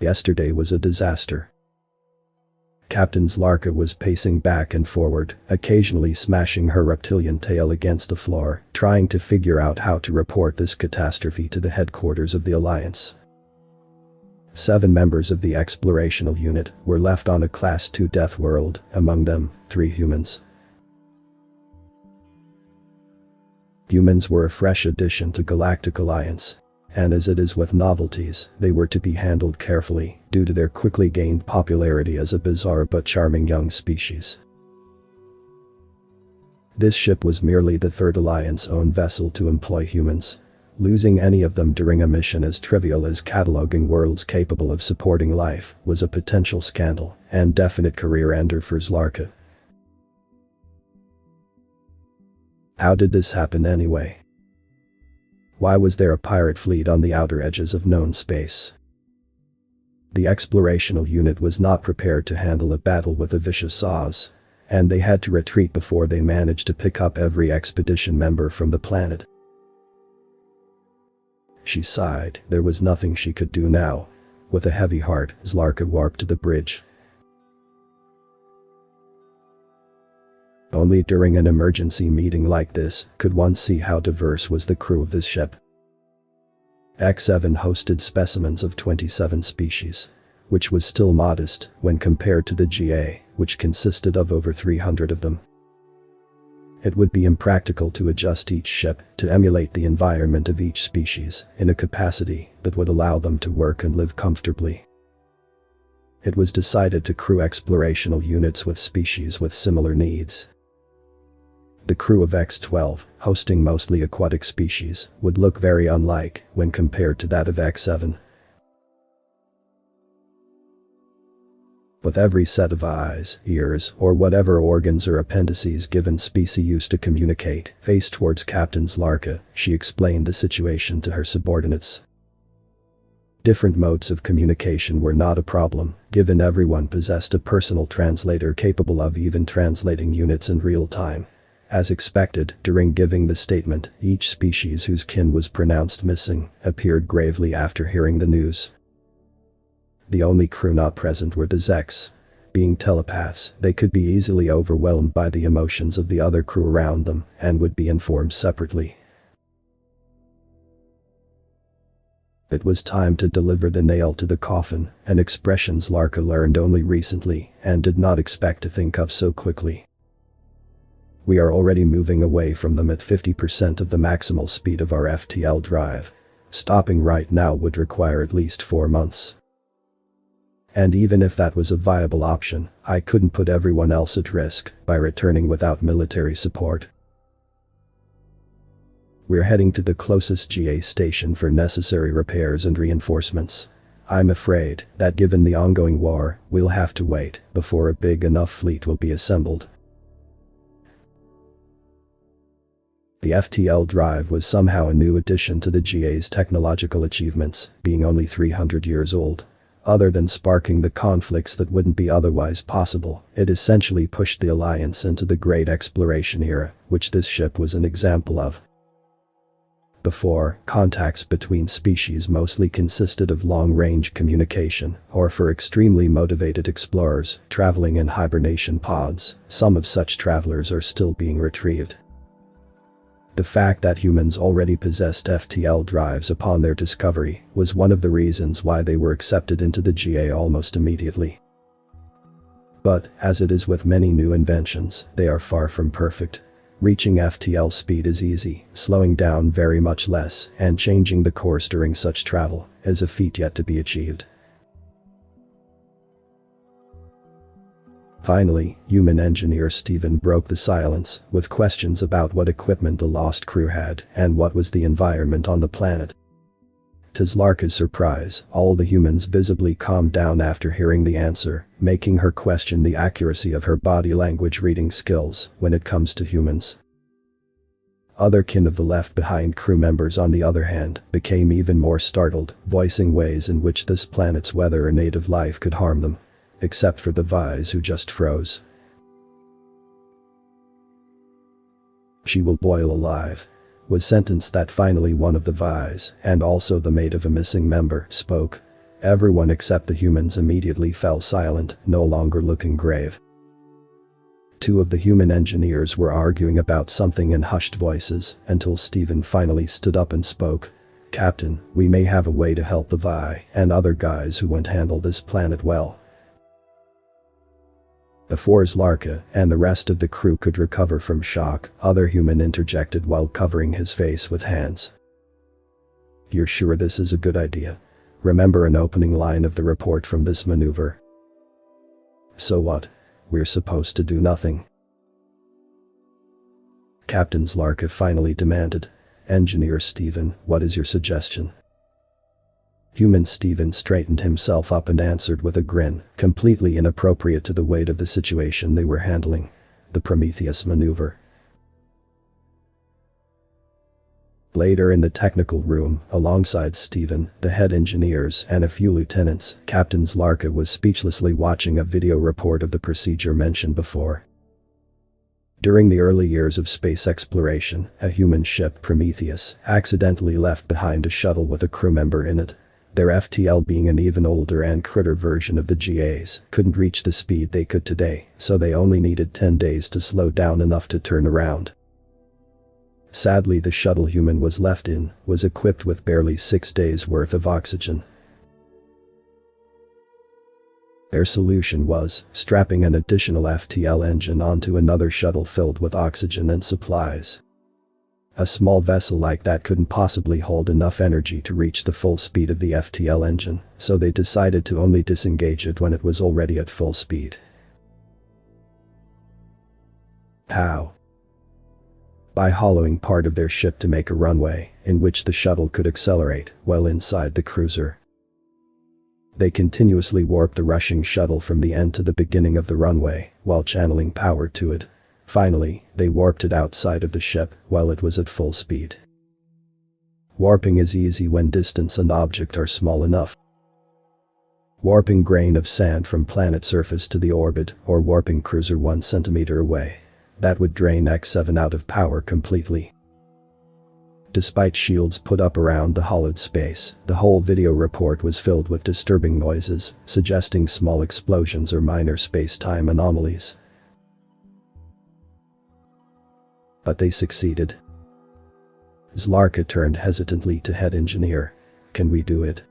Yesterday was a disaster. Captain Zlarka was pacing back and forward, occasionally smashing her reptilian tail against the floor, trying to figure out how to report this catastrophe to the headquarters of the Alliance. 7 members of the explorational unit were left on a Class 2 death world, among them, 3 humans. Humans were a fresh addition to Galactic Alliance. And as it is with novelties, they were to be handled carefully due to their quickly gained popularity as a bizarre but charming young species. This ship was merely the third Alliance-owned vessel to employ humans. Losing any of them during a mission as trivial as cataloging worlds capable of supporting life was a potential scandal and definite career ender for Zlarka. How did this happen anyway? Why was there a pirate fleet on the outer edges of known space? The explorational unit was not prepared to handle a battle with a vicious Saws, and they had to retreat before they managed to pick up every expedition member from the planet. She sighed. There was nothing she could do now. With a heavy heart, Zlarka warped to the bridge. Only during an emergency meeting like this could one see how diverse was the crew of this ship. X7 hosted specimens of 27 species, which was still modest when compared to the GA, which consisted of over 300 of them. It would be impractical to adjust each ship to emulate the environment of each species in a capacity that would allow them to work and live comfortably. It was decided to crew explorational units with species with similar needs. The crew of X12, hosting mostly aquatic species, would look very unlike when compared to that of X7. With every set of eyes, ears, or whatever organs or appendices given species used to communicate faced towards Captain Zlarka, she explained the situation to her subordinates. Different modes of communication were not a problem, given everyone possessed a personal translator capable of even translating units in real time. As expected, during giving the statement, each species whose kin was pronounced missing appeared gravely after hearing the news. The only crew not present were the Zeks. Being telepaths, they could be easily overwhelmed by the emotions of the other crew around them and would be informed separately. It was time to deliver the nail to the coffin, an expression Zlarka learned only recently and did not expect to think of so quickly. We are already moving away from them at 50% of the maximal speed of our FTL drive. Stopping right now would require at least 4 months. And even if that was a viable option, I couldn't put everyone else at risk by returning without military support. We're heading to the closest GA station for necessary repairs and reinforcements. I'm afraid that given the ongoing war, we'll have to wait before a big enough fleet will be assembled. The FTL drive was somehow a new addition to the GA's technological achievements, being only 300 years old. Other than sparking the conflicts that wouldn't be otherwise possible, it essentially pushed the Alliance into the Great Exploration era, which this ship was an example of. Before, contacts between species mostly consisted of long-range communication, or for extremely motivated explorers traveling in hibernation pods. Some of such travelers are still being retrieved. The fact that humans already possessed FTL drives upon their discovery was one of the reasons why they were accepted into the GA almost immediately. But, as it is with many new inventions, they are far from perfect. Reaching FTL speed is easy, slowing down very much less, and changing the course during such travel is a feat yet to be achieved. Finally, human engineer Steven broke the silence with questions about what equipment the lost crew had and what was the environment on the planet. To Zlarka's surprise, all the humans visibly calmed down after hearing the answer, making her question the accuracy of her body language reading skills when it comes to humans. Other kin of the left-behind crew members, on the other hand, became even more startled, voicing ways in which this planet's weather or native life could harm them. Except for the Vise, who just froze. "She will boil alive," was sentence that finally one of the Vise, and also the mate of a missing member, spoke. Everyone except the humans immediately fell silent, no longer looking grave. Two of the human engineers were arguing about something in hushed voices until Stephen finally stood up and spoke. "Captain, we may have a way to help the Vi and other guys who won't handle this planet well." Before Zlarka and the rest of the crew could recover from shock, other human interjected while covering his face with hands. "You're sure this is a good idea? Remember an opening line of the report from this maneuver." "So what? We're supposed to do nothing?" Captain Zlarka finally demanded. "Engineer Stephen, what is your suggestion?" Human Stephen straightened himself up and answered with a grin, completely inappropriate to the weight of the situation they were handling. "The Prometheus maneuver." Later in the technical room, alongside Stephen, the head engineers, and a few lieutenants, Captain Zlarka was speechlessly watching a video report of the procedure mentioned before. During the early years of space exploration, a human ship, Prometheus, accidentally left behind a shuttle with a crew member in it. Their FTL, being an even older and critter version of the GAs, couldn't reach the speed they could today, so they only needed 10 days to slow down enough to turn around. Sadly, the shuttle human was left in was equipped with barely 6 days worth of oxygen. Their solution was strapping an additional FTL engine onto another shuttle filled with oxygen and supplies. A small vessel like that couldn't possibly hold enough energy to reach the full speed of the FTL engine, so they decided to only disengage it when it was already at full speed. How? By hollowing part of their ship to make a runway, in which the shuttle could accelerate, while inside the cruiser. They continuously warped the rushing shuttle from the end to the beginning of the runway, while channeling power to it. Finally, they warped it outside of the ship, while it was at full speed. Warping is easy when distance and object are small enough. Warping grain of sand from planet surface to the orbit, or warping cruiser 1 centimeter away. That would drain X7 out of power completely. Despite shields put up around the hollowed space, the whole video report was filled with disturbing noises, suggesting small explosions or minor space-time anomalies. But they succeeded. Zlarka turned hesitantly to head engineer. "Can we do it?"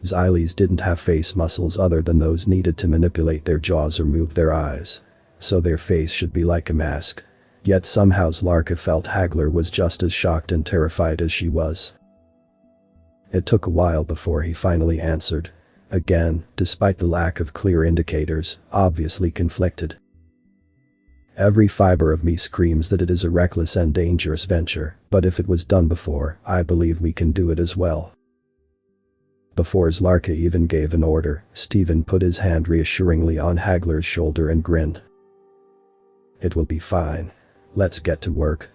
Xyles didn't have face muscles other than those needed to manipulate their jaws or move their eyes. So their face should be like a mask. Yet somehow Zlarka felt Hagler was just as shocked and terrified as she was. It took a while before he finally answered. Again, despite the lack of clear indicators, obviously conflicted. "Every fiber of me screams that it is a reckless and dangerous venture, but if it was done before, I believe we can do it as well." Before Zlarka even gave an order, Stephen put his hand reassuringly on Hagler's shoulder and grinned. "It will be fine. Let's get to work."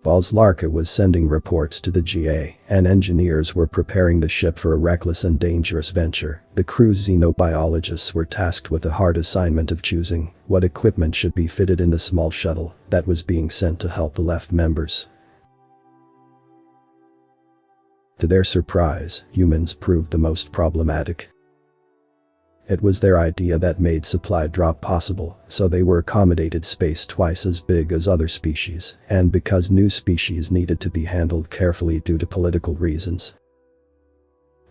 While Zlarka was sending reports to the GA and engineers were preparing the ship for a reckless and dangerous venture, the crew's xenobiologists were tasked with the hard assignment of choosing what equipment should be fitted in the small shuttle that was being sent to help the left members. To their surprise, humans proved the most problematic. It was their idea that made supply drop possible, so they were accommodated space twice as big as other species, and because new species needed to be handled carefully due to political reasons.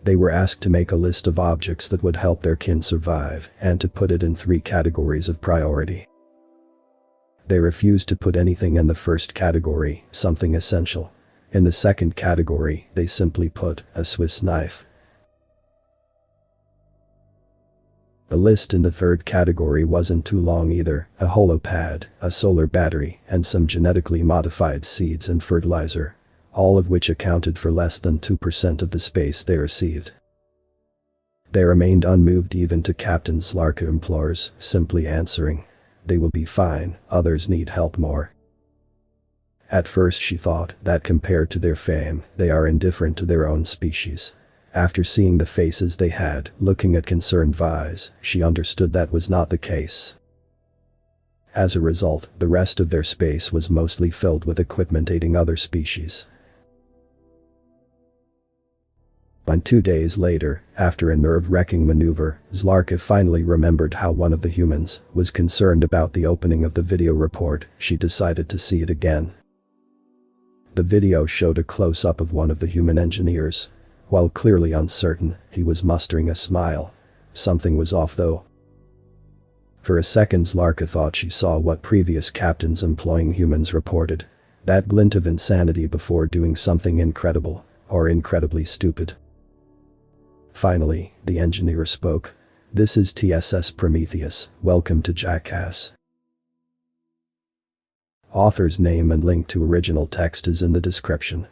They were asked to make a list of objects that would help their kin survive, and to put it in 3 categories of priority. They refused to put anything in the first category, something essential. In the second category, they simply put a Swiss knife. The list in the third category wasn't too long either: a holopad, a solar battery, and some genetically modified seeds and fertilizer, all of which accounted for less than 2% of the space they received. They remained unmoved even to Captain Zlarka implores, simply answering, "They will be fine, others need help more." At first she thought that compared to their fame, they are indifferent to their own species. After seeing the faces they had, looking at concerned Vise, she understood that was not the case. As a result, the rest of their space was mostly filled with equipment aiding other species. And 2 days later, after a nerve-wracking maneuver, Zlarka finally remembered how one of the humans was concerned about the opening of the video report. She decided to see it again. The video showed a close-up of one of the human engineers. While clearly uncertain, he was mustering a smile. Something was off though. For a second Zlarka thought she saw what previous captains employing humans reported. That glint of insanity before doing something incredible, or incredibly stupid. Finally, the engineer spoke. "This is TSS Prometheus, welcome to Jackass." Author's name and link to original text is in the description.